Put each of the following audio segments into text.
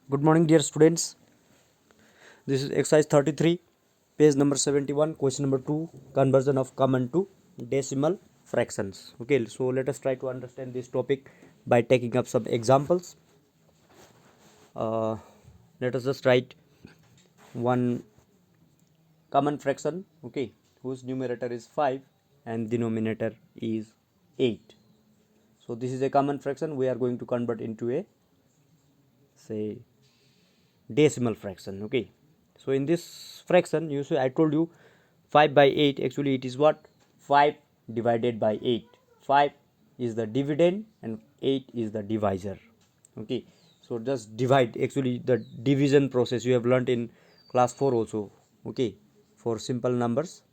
Good morning, dear students. This is exercise 33, page number 71, question number 2, conversion of common to decimal fractions. Okay, so let us try to understand this topic by taking up some examples. Let us just write one common fraction, okay, whose numerator is 5 and denominator is 8. So this is a common fraction. We are going to convert into a, say, decimal fraction. Okay, so in this fraction, you see I told you 5 by 8, actually it is what, 5 divided by 8. 5 is the dividend and 8 is the divisor. Okay, so just divide, actually the division process you have learnt in class 4 also. Okay, for simple numbers.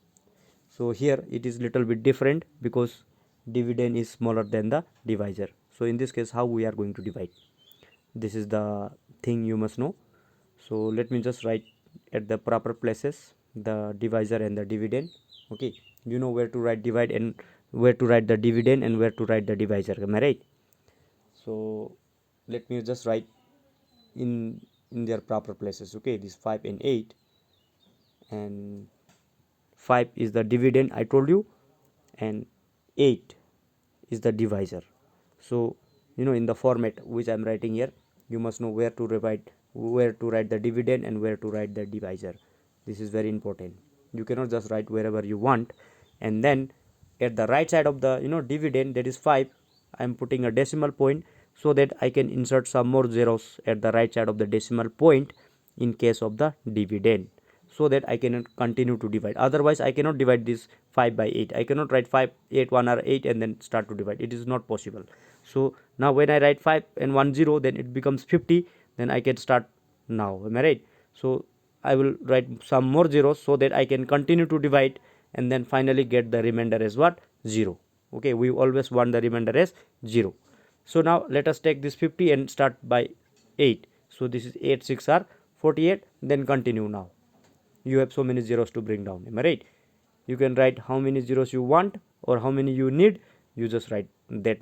So here it is little bit different because dividend is smaller than the divisor. So in this case, how we are going to divide, this is the thing you must know. So let me just write at the proper places the divisor and the dividend. Okay, you know where to write divide and where to write the dividend and where to write the divisor, am I right? So let me just write in their proper places. Okay, this 5 and 8, and 5 is the dividend I told you, and 8 is the divisor. So in the format which I'm writing here, you must know where to write the dividend and where to write the divisor. This is very important. You cannot just write wherever you want. And then at the right side of the dividend, that is 5, I'm putting a decimal point so that I can insert some more zeros at the right side of the decimal point in case of the dividend, so that I can continue to divide. Otherwise I cannot divide this 5 by 8. I cannot write 5 8 1 or 8 and then start to divide. It is not possible. So now when I write 5 and 1 0, then it becomes 50. Then I can start now, am I right? So I will write some more zeros so that I can continue to divide and then finally get the remainder as what, 0. Okay, we always want the remainder as 0. So now let us take this 50 and start by 8. So this is 8 6 are 48. Then continue. Now you have so many zeros to bring down, am I right? You can write how many zeros you want or how many you need. You just write that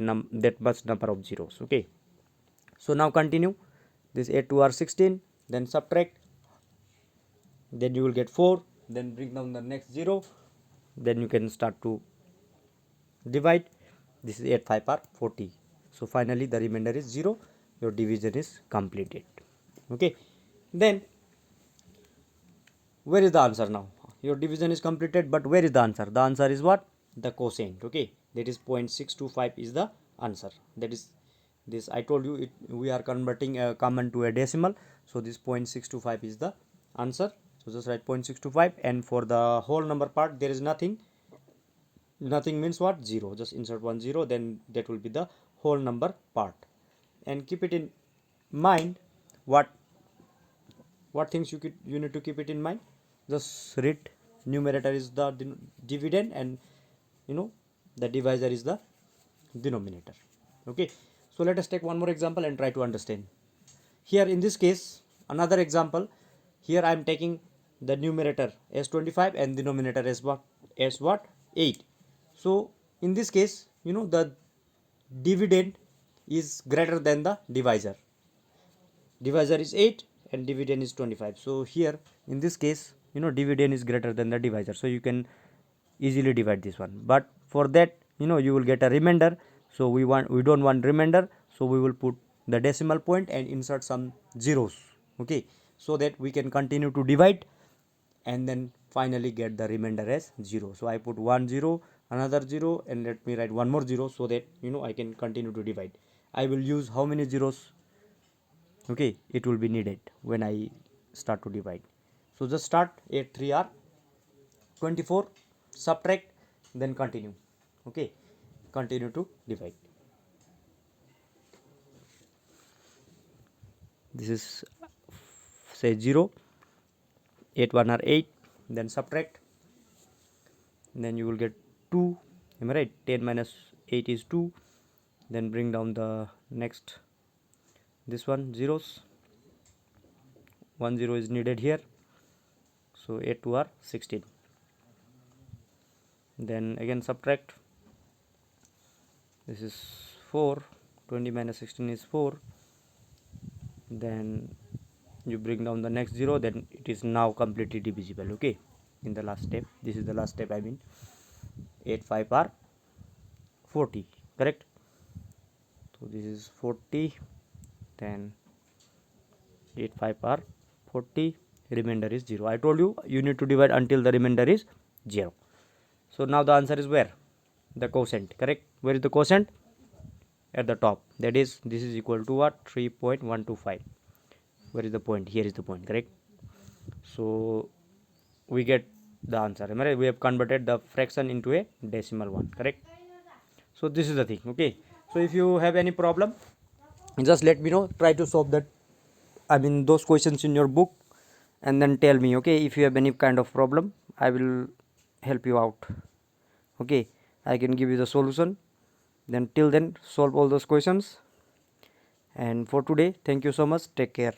much number of zeros. Okay, so now continue. This 8 2 are 16. Then subtract, then you will get 4. Then bring down the next 0. Then you can start to divide. This is 8 5 are 40. So finally the remainder is 0. Your division is completed. Okay, then where is the answer now? Your division is completed, but where is the answer? The answer is what? The quotient. Okay, that is 0.625 is the answer. That is this, I told you it, we are converting a common to a decimal, so this 0.625 is the answer. So just write 0.625, and for the whole number part there is nothing. Nothing means what? 0. Just insert 1 0, then that will be the whole number part. And keep it in mind, what things you need to keep it in mind. Just read, numerator is the dividend, and the divisor is the denominator. Okay, so let us take one more example and try to understand. Here in this case, another example, here I am taking the numerator as 25 and denominator as what, 8. So in this case, the dividend is greater than the divisor. Divisor is 8 and dividend is 25. So here in this case, dividend is greater than the divisor, so you can easily divide this one. But for that, you will get a remainder. So we don't want remainder, so we will put the decimal point and insert some zeros. Okay, so that we can continue to divide and then finally get the remainder as 0. So I put 1 0, another 0, and let me write one more 0 so that I can continue to divide. I will use how many zeros? Okay, it will be needed when I start to divide. So just start. 8 3 are 24, subtract, then continue. Okay, continue to divide. This is, say, 0. 8 1 are 8, then subtract, then you will get 2, am I right? 10 minus 8 is 2. Then bring down the next, this one, zeros. 1 0 is needed here, so 8 2 are 16. Then again subtract. This is 4. 20 minus 16 is 4. Then you bring down the next 0, then it is now completely divisible. Okay, in the last step, this is the last step, I mean 8 5 are 40, correct? So this is 40, then 8 5 are 40, remainder is 0. I told you need to divide until the remainder is 0. So now the answer is where? The quotient, correct? Where is the quotient? At the top, that is, this is equal to what? 3.125. Where is the point? Here is the point, correct? So we get the answer. Remember, we have converted the fraction into a decimal one, correct? So this is the thing. Okay, so if you have any problem, just let me know. Try to solve that, I mean those questions in your book, and then tell me. Okay, if you have any kind of problem, I will help you out. Okay, I can give you the solution. Then till then, solve all those questions. And for today, thank you so much. Take care.